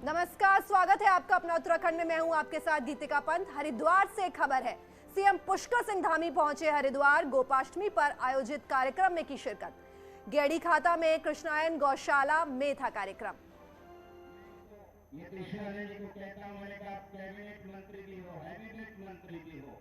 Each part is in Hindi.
नमस्कार, स्वागत है आपका अपना उत्तराखंड में। मैं हूं आपके साथ गीतिका पंत। हरिद्वार से खबर है, सीएम पुष्कर सिंह धामी पहुंचे हरिद्वार। गोपाष्टमी पर आयोजित कार्यक्रम में की शिरकत। गेड़ी खाता में कृष्णायन गौशाला में था कार्यक्रम। ये कृष्णा जी को कहता हूं, मैंने कहा कैबिनेट मंत्री भी हो, हैबिनेट मंत्री भी हो।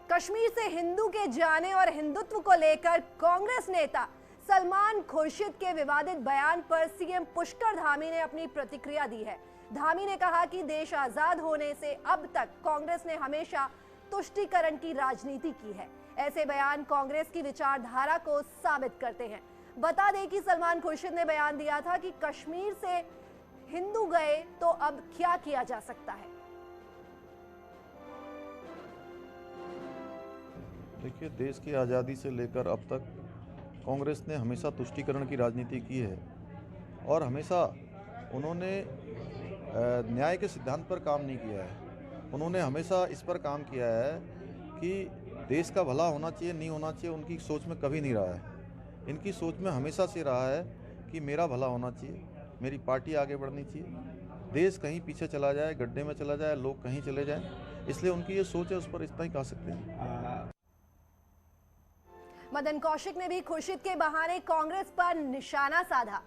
कश्मीर से हिंदू के जाने और हिंदुत्व को लेकर कांग्रेस नेता सलमान खुर्शीद के विवादित बयान पर सीएम पुष्कर धामी ने अपनी प्रतिक्रिया दी है। धामी ने कहा कि देश आजाद होने से अब तक कांग्रेस ने हमेशा तुष्टीकरण की राजनीति की है। ऐसे बयान कांग्रेस की विचारधारा को साबित करते हैं। बता दें कि सलमान खुर्शीद ने बयान दिया था कि कश्मीर से हिंदू गए तो अब क्या किया जा सकता है। देखिए, देश की आज़ादी से लेकर अब तक कांग्रेस ने हमेशा तुष्टीकरण की राजनीति की है और हमेशा उन्होंने न्याय के सिद्धांत पर काम नहीं किया है। उन्होंने हमेशा इस पर काम किया है कि देश का भला होना चाहिए, नहीं होना चाहिए, उनकी सोच में कभी नहीं रहा है। इनकी सोच में हमेशा से रहा है कि मेरा भला होना चाहिए, मेरी पार्टी आगे बढ़नी चाहिए, देश कहीं पीछे चला जाए, गड्ढे में चला जाए, लोग कहीं चले जाएं, इसलिए उनकी ये सोच है, उस पर इतना ही कह सकते हैं। मदन कौशिक ने भी खुर्शीद के बहाने कांग्रेस पर निशाना साधा।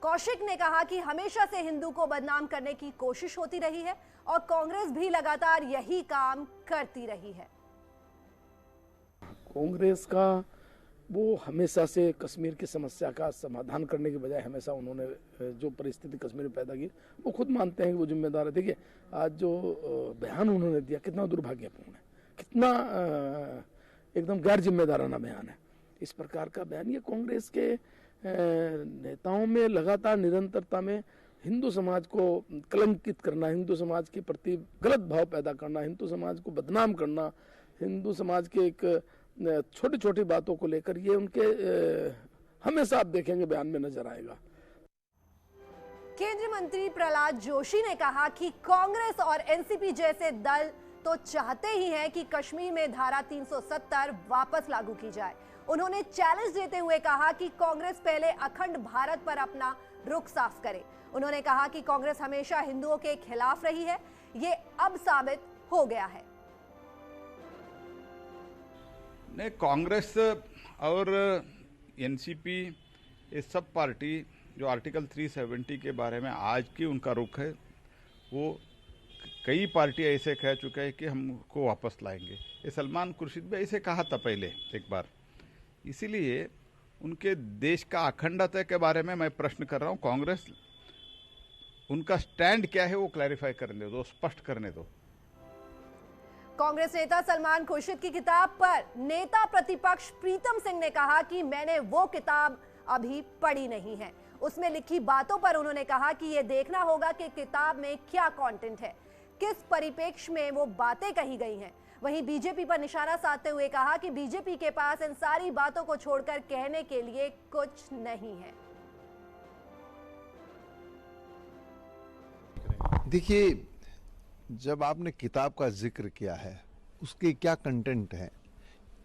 कौशिक ने कहा कि हमेशा से हिंदू को बदनाम करने की कोशिश होती रही है और कांग्रेस भी लगातार यही काम करती रही है। कांग्रेस का वो हमेशा से कश्मीर की समस्या का समाधान करने के बजाय हमेशा उन्होंने जो परिस्थिति कश्मीर में पैदा की, वो खुद मानते हैं कि वो जिम्मेदार है। देखिए, आज जो बयान उन्होंने दिया कितना दुर्भाग्यपूर्ण है, कितना एकदम गैर जिम्मेदाराना बयान है। इस प्रकार का बयान ये कांग्रेस के नेताओं में लगातार निरंतरता में हिंदू समाज को कलंकित करना, हिंदू समाज के प्रति गलत भाव पैदा करना, हिंदू समाज को बदनाम करना, हिंदू समाज के एक छोटी छोटी बातों को लेकर ये उनके हमेशा आप देखेंगे बयान में नजर आएगा। केंद्रीय मंत्री प्रहलाद जोशी ने कहा कि कांग्रेस और एनसीपी जैसे दल तो चाहते ही हैं कि कश्मीर में धारा 370 वापस लागू की जाए। उन्होंने चैलेंज देते हुए कहा कि कांग्रेस पहले अखंड भारत पर अपना रुख साफ करे। उन्होंने कहा कि कांग्रेस हमेशा हिंदुओं के खिलाफ रही है, ये अब साबित हो गया है। नहीं, कांग्रेस और एनसीपी ये सब पार्टी जो आर्टिकल 370 के बारे में आज की उनका रुख है, वो कई पार्टी ऐसे कह चुके हैं कि हमको वापस लाएंगे। ये सलमान खुर्शीद भी ऐसे कहा था पहले एक बार। इसीलिए उनके देश का अखंडता के बारे में मैं प्रश्न कर रहा हूँ। कांग्रेस उनका स्टैंड क्या है वो क्लैरिफाई करने दो, स्पष्ट करने दो। कांग्रेस नेता सलमान खुर्शीद की किताब पर नेता प्रतिपक्ष प्रीतम सिंह ने कहा कि मैंने वो किताब अभी पढ़ी नहीं है। उसमें लिखी बातों पर उन्होंने कहा कि यह देखना होगा कि किताब में क्या कंटेंट है, किस परिप्रेक्ष्य में वो बातें कही गई हैं। वहीं बीजेपी पर निशाना साधते हुए कहा कि बीजेपी के पास इन सारी बातों को छोड़कर कहने के लिए कुछ नहीं है। देखिए, जब आपने किताब का जिक्र किया है, उसके क्या कंटेंट है,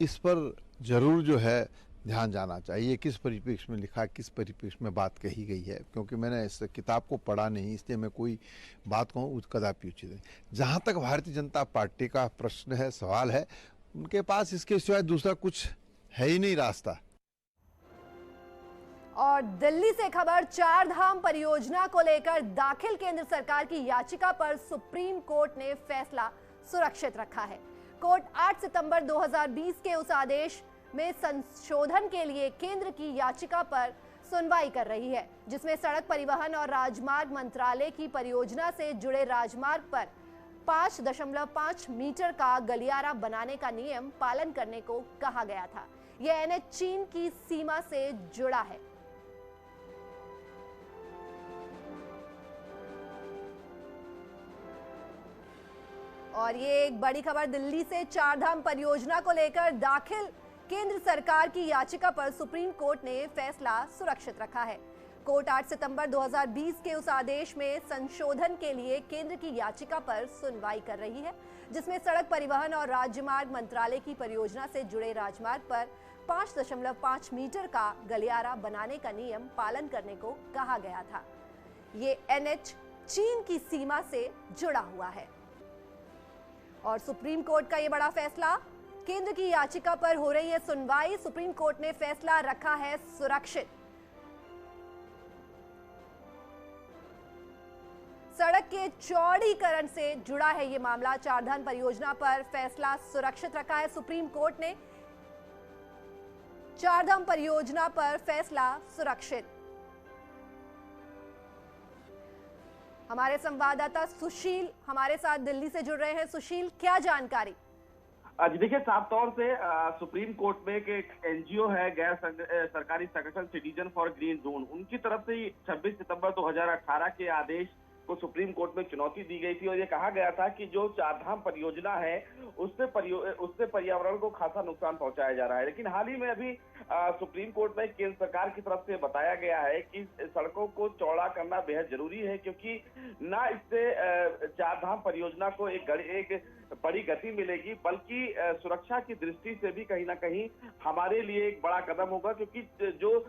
इस पर जरूर जो है ध्यान जाना चाहिए। किस परिप्रेक्ष्य में लिखा, किस परिप्रेक्ष्य में बात कही गई है, क्योंकि मैंने इस किताब को पढ़ा नहीं, इसलिए मैं कोई बात कहूँ कदापि उचित नहीं। जहाँ तक भारतीय जनता पार्टी का प्रश्न है, सवाल है, उनके पास इसके सिवाय दूसरा कुछ है ही नहीं रास्ता। और दिल्ली से खबर, चार धाम परियोजना को लेकर दाखिल केंद्र सरकार की याचिका पर सुप्रीम कोर्ट ने फैसला सुरक्षित रखा है। कोर्ट 8 सितंबर 2020 के उस आदेश में संशोधन के लिए केंद्र की याचिका पर सुनवाई कर रही है, जिसमें सड़क परिवहन और राजमार्ग मंत्रालय की परियोजना से जुड़े राजमार्ग पर 5.5 मीटर का गलियारा बनाने का नियम पालन करने को कहा गया था। यह एनएच चीन की सीमा से जुड़ा है। और ये एक बड़ी खबर दिल्ली से, चारधाम परियोजना को लेकर दाखिल केंद्र सरकार की याचिका पर सुप्रीम कोर्ट ने फैसला सुरक्षित रखा है। कोर्ट 8 सितंबर 2020 के उस आदेश में संशोधन के लिए केंद्र की याचिका पर सुनवाई कर रही है, जिसमें सड़क परिवहन और राजमार्ग मंत्रालय की परियोजना से जुड़े राजमार्ग पर 5.5 मीटर का गलियारा बनाने का नियम पालन करने को कहा गया था। ये एनएच चीन की सीमा से जुड़ा हुआ है। और सुप्रीम कोर्ट का ये बड़ा फैसला, केंद्र की याचिका पर हो रही है सुनवाई। सुप्रीम कोर्ट ने फैसला रखा है सुरक्षित। सड़क के चौड़ीकरण से जुड़ा है ये मामला। चारधाम परियोजना पर फैसला सुरक्षित रखा है सुप्रीम कोर्ट ने। चारधाम परियोजना पर फैसला सुरक्षित। हमारे संवाददाता सुशील हमारे साथ दिल्ली से जुड़ रहे हैं। सुशील, क्या जानकारी? जी देखिए, साफ तौर से सुप्रीम कोर्ट में एक एनजीओ है, गैर सरकारी संगठन सिटीजन फॉर ग्रीन जोन, उनकी तरफ से 26 सितंबर 2018 के आदेश को सुप्रीम कोर्ट में चुनौती दी गई थी और ये कहा गया था कि जो चारधाम परियोजना है उससे पर्यावरण को खासा नुकसान पहुंचाया जा रहा है। लेकिन हाल ही में अभी सुप्रीम कोर्ट में केंद्र सरकार की तरफ से बताया गया है कि सड़कों को चौड़ा करना बेहद जरूरी है, क्योंकि ना इससे चारधाम परियोजना को एक बड़ी गति मिलेगी, बल्कि सुरक्षा की दृष्टि से भी कहीं ना कहीं हमारे लिए एक बड़ा कदम होगा, क्योंकि जो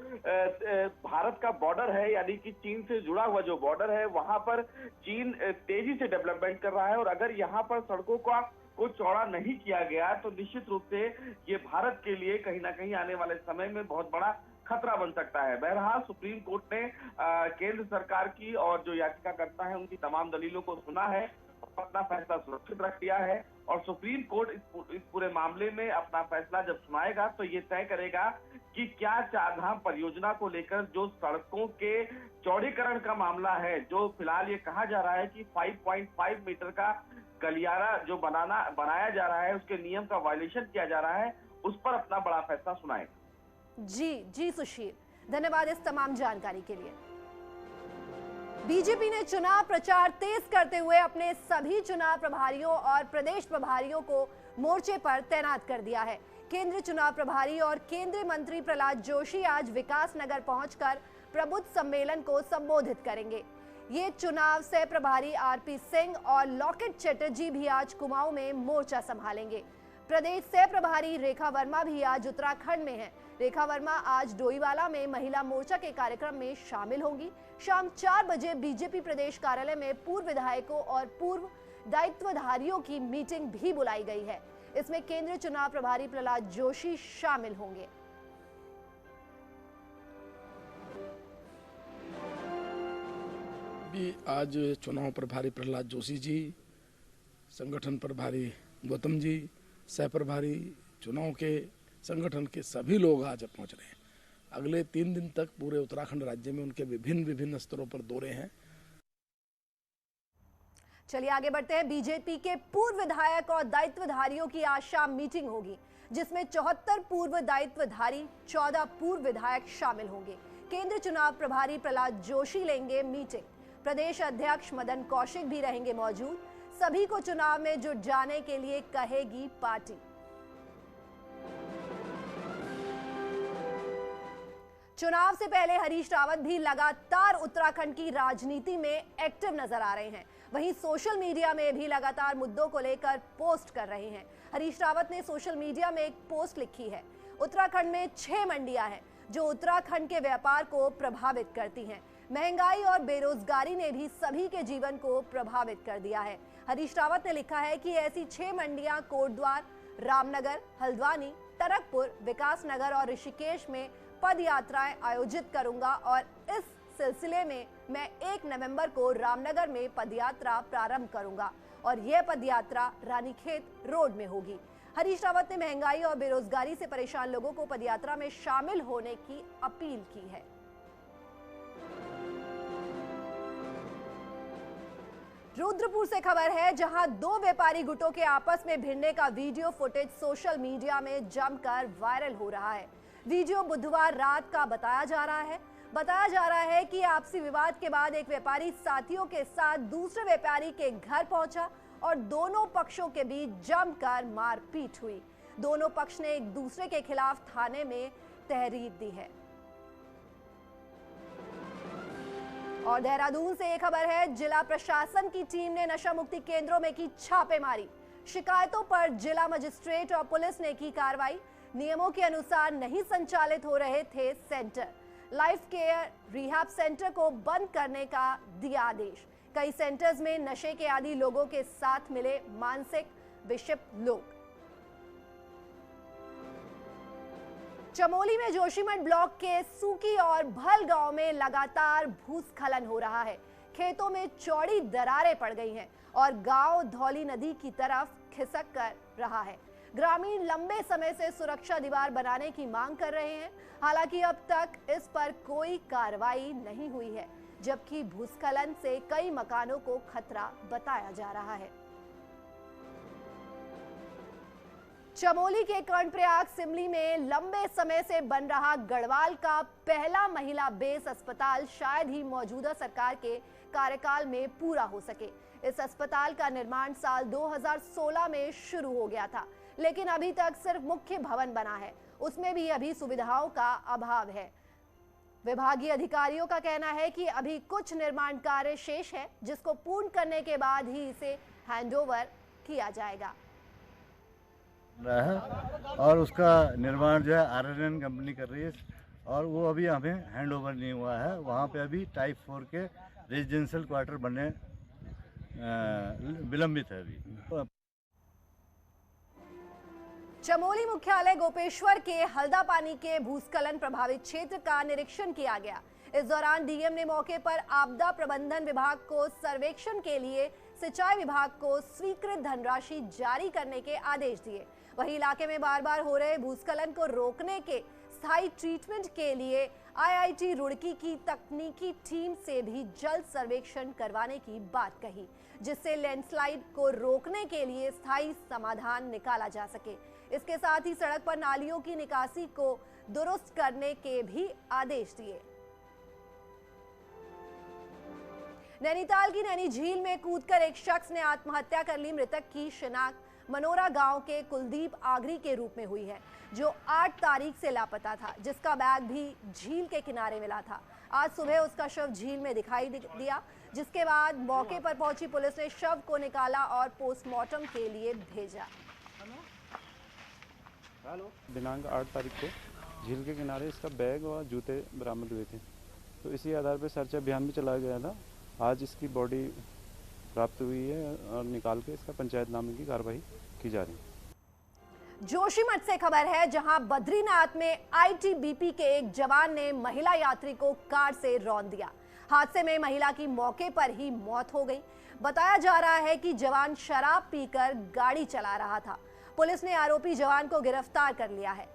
भारत का बॉर्डर है, यानी कि चीन से जुड़ा हुआ जो बॉर्डर है, वहां पर चीन तेजी से डेवलपमेंट कर रहा है और अगर यहाँ पर सड़कों को चौड़ा नहीं किया गया तो निश्चित रूप से ये भारत के लिए कहीं ना कहीं आने वाले समय में बहुत बड़ा खतरा बन सकता है। बहरहाल सुप्रीम कोर्ट ने केंद्र सरकार की और जो याचिकाकर्ता है उनकी तमाम दलीलों को सुना है, अपना फैसला सुरक्षित रख दिया है और सुप्रीम कोर्ट इस पूरे मामले में अपना फैसला जब सुनाएगा तो ये तय करेगा कि क्या चारधाम परियोजना को लेकर जो सड़कों के चौड़ीकरण का मामला है, जो फिलहाल ये कहा जा रहा है कि 5.5 मीटर का गलियारा जो बनाया जा रहा है, उसके नियम का वायलेशन किया जा रहा है, उस पर अपना बड़ा फैसला सुनाएगा। जी सुशील, धन्यवाद इस तमाम जानकारी के लिए। बीजेपी ने चुनाव प्रचार तेज करते हुए अपने सभी चुनाव प्रभारियों और प्रदेश प्रभारियों को मोर्चे पर तैनात कर दिया है। केंद्रीय चुनाव प्रभारी और केंद्रीय मंत्री प्रहलाद जोशी आज विकास नगर पहुंचकर प्रबुद्ध सम्मेलन को संबोधित करेंगे। ये चुनाव सह प्रभारी आरपी सिंह और लॉकेट चैटर्जी भी आज कुमाऊं में मोर्चा संभालेंगे। प्रदेश सह प्रभारी रेखा वर्मा भी आज उत्तराखंड में हैं। रेखा वर्मा आज डोईवाला में महिला मोर्चा के कार्यक्रम में शामिल होंगी। शाम 4 बजे बीजेपी प्रदेश कार्यालय में पूर्व विधायकों और पूर्व दायित्वधारियों की मीटिंग भी बुलाई गई है। इसमें केंद्रीय चुनाव प्रभारी प्रहलाद जोशी शामिल होंगे। भी आज चुनाव प्रभारी प्रहलाद जोशी जी, संगठन प्रभारी गौतम जी, सह प्रभारी चुनाव के संगठन के सभी लोग आज पहुंच रहे हैं। अगले 3 दिन तक पूरे उत्तराखंड राज्य में उनके विभिन्न स्तरों पर दौरे हैं। चलिए आगे बढ़ते हैं। बीजेपी के पूर्व विधायक और दायित्वधारियों की आज शाम मीटिंग होगी, जिसमें 74 पूर्व दायित्वधारी, 14 पूर्व विधायक शामिल होंगे। केंद्रीय चुनाव प्रभारी प्रहलाद जोशी लेंगे मीटिंग। प्रदेश अध्यक्ष मदन कौशिक भी रहेंगे मौजूद। सभी को चुनाव में जुट जाने के लिए कहेगी पार्टी। चुनाव से पहले हरीश रावत भी लगातार उत्तराखंड की राजनीति में एक्टिव नजर आ रहे हैं। वहीं सोशल मीडिया में भी लगातार मुद्दों को लेकर पोस्ट कर रहे हैं। हरीश रावत ने सोशल मीडिया में एक पोस्ट लिखी है। उत्तराखंड में 6 मंडियां हैं जो उत्तराखंड के व्यापार को प्रभावित करती हैं। महंगाई और बेरोजगारी ने भी सभी के जीवन को प्रभावित कर दिया है। हरीश रावत ने लिखा है कि ऐसी 6 मंडियां कोटद्वार, रामनगर, हल्द्वानी, टरकपुर, विकास नगर और ऋषिकेश में पद यात्राएं आयोजित करूंगा और इस सिलसिले में मैं 1 नवंबर को रामनगर में पदयात्रा प्रारंभ करूंगा और यह पदयात्रा रानीखेत रोड में होगी। हरीश रावत ने महंगाई और बेरोजगारी से परेशान लोगों को पदयात्रा में शामिल होने की अपील की है। रुद्रपुर से खबर है, जहां 2 व्यापारी गुटों के आपस में भिड़ने का वीडियो फुटेज सोशल मीडिया में जमकर वायरल हो रहा है। वीडियो बुधवार रात का बताया जा रहा है कि आपसी विवाद के बाद एक व्यापारी साथियों के साथ दूसरे व्यापारी के घर पहुंचा और दोनों पक्षों के बीच जमकर मारपीट हुई। दोनों पक्ष ने एक दूसरे के खिलाफ थाने में तहरीर दी है। और देहरादून से एक खबर है, जिला प्रशासन की टीम ने नशा मुक्ति केंद्रों में की छापेमारी। शिकायतों पर जिला मजिस्ट्रेट और पुलिस ने की कार्रवाई। नियमों के अनुसार नहीं संचालित हो रहे थे centre. Life care rehab centre को बंद करने का दिया आदेश। कई सेंटर्स में नशे के आदी लोगों के साथ मिले मानसिक विक्षिप्त लोग। चमोली में जोशीमठ ब्लॉक के सूकी और भल गांव में लगातार भूस्खलन हो रहा है। खेतों में चौड़ी दरारें पड़ गई हैं और गांव धौली नदी की तरफ खिसक कर रहा है। ग्रामीण लंबे समय से सुरक्षा दीवार बनाने की मांग कर रहे हैं, हालांकि अब तक इस पर कोई कार्रवाई नहीं हुई है, जबकि भूस्खलन से कई मकानों को खतरा बताया जा रहा है। चमोली के कर्णप्रयाग सिमली में लंबे समय से बन रहा गढ़वाल का पहला महिला बेस अस्पताल शायद ही मौजूदा सरकार के कार्यकाल में पूरा हो सके। इस अस्पताल का निर्माण साल 2016 में शुरू हो गया था, लेकिन अभी तक सिर्फ मुख्य भवन बना है, उसमें भी अभी सुविधाओं का अभाव है। विभागीय अधिकारियों का कहना है कि अभी कुछ निर्माण कार्य शेष है, जिसको पूर्ण करने के बाद ही इसे हैंडओवर किया जाएगा। और उसका निर्माण जो है RNN कंपनी कर रही है और वो अभी हमें हैंड ओवर नहीं हुआ है। वहाँ पे अभी टाइप 4 के रेजिडेंशियल क्वार्टर बनने विलंबित है अभी। चमोली मुख्यालय गोपेश्वर के हल्दापानी के भूस्खलन प्रभावित क्षेत्र का निरीक्षण किया गया। इस दौरान डीएम ने मौके पर आपदा प्रबंधन विभाग को सर्वेक्षण के लिए सिंचाई विभाग को स्वीकृत धनराशि जारी करने के आदेश दिए। वहीं इलाके में बार बार हो रहे भूस्खलन को रोकने के स्थायी ट्रीटमेंट के लिए IIT रुड़की की तकनीकी टीम से भी जल्द सर्वेक्षण करवाने की बात कही, जिससे लैंडस्लाइड को रोकने के लिए स्थायी समाधान निकाला जा सके। इसके साथ ही सड़क पर नालियों की निकासी को दुरुस्त करने के भी आदेश दिए। नैनीताल की नैनी झील में कूदकर एक शख्स ने आत्महत्या कर ली। मृतक की शिनाख्त मनोरा गांव के कुलदीप आगरी के रूप में हुई है, जो 8 तारीख से लापता था, जिसका बैग भी झील के किनारे मिला था। आज सुबह उसका शव झील में दिखाई दिया, जिसके बाद मौके पर पहुंची पुलिस ने शव को निकाला और पोस्टमार्टम के लिए भेजा। दिनांक 8 तारीख को झील के किनारे इसका बैग और जूते बरामद हुए थे, तो इसी आधार पर सर्च अभियान भी चलाया गया था। आज इसकी बॉडी प्राप्त हुई है और निकाल के इसका पंचायत नामे की कार्रवाई की जा रही है। जोशीमठ से खबर है, जहां बद्रीनाथ में ITBP के एक जवान ने महिला यात्री को कार से रौंद दिया। हादसे में महिला की मौके पर ही मौत हो गई। बताया जा रहा है कि जवान शराब पीकर गाड़ी चला रहा था। पुलिस ने आरोपी जवान को गिरफ्तार कर लिया है।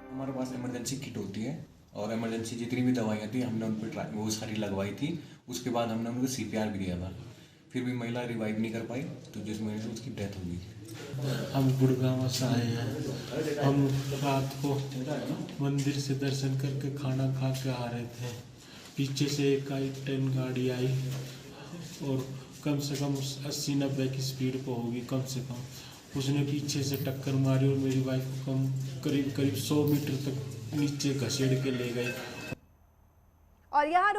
हमारे पास इमरजेंसी किट होती है और इमरजेंसी जितनी भी दवाइयाँ थी हमने उन पर वो सारी लगवाई थी। उसके बाद हमने उनको CPR भी दिया था, फिर भी महिला रिवाइव नहीं कर पाई, तो जिस वजह से उसकी डेथ हो गई। हम गुड़गांव से आए हैं। हम रात को मंदिर से दर्शन करके खाना खा के आ रहे थे। पीछे से एक I-10 गाड़ी आई और कम से कम 80-90 की स्पीड पर होगी कम से कम। उसने पीछे से टक्कर मारी और मेरी वाइफ को करीब 100 मीटर तक नीचे घसीट के ले गई। और यहाँ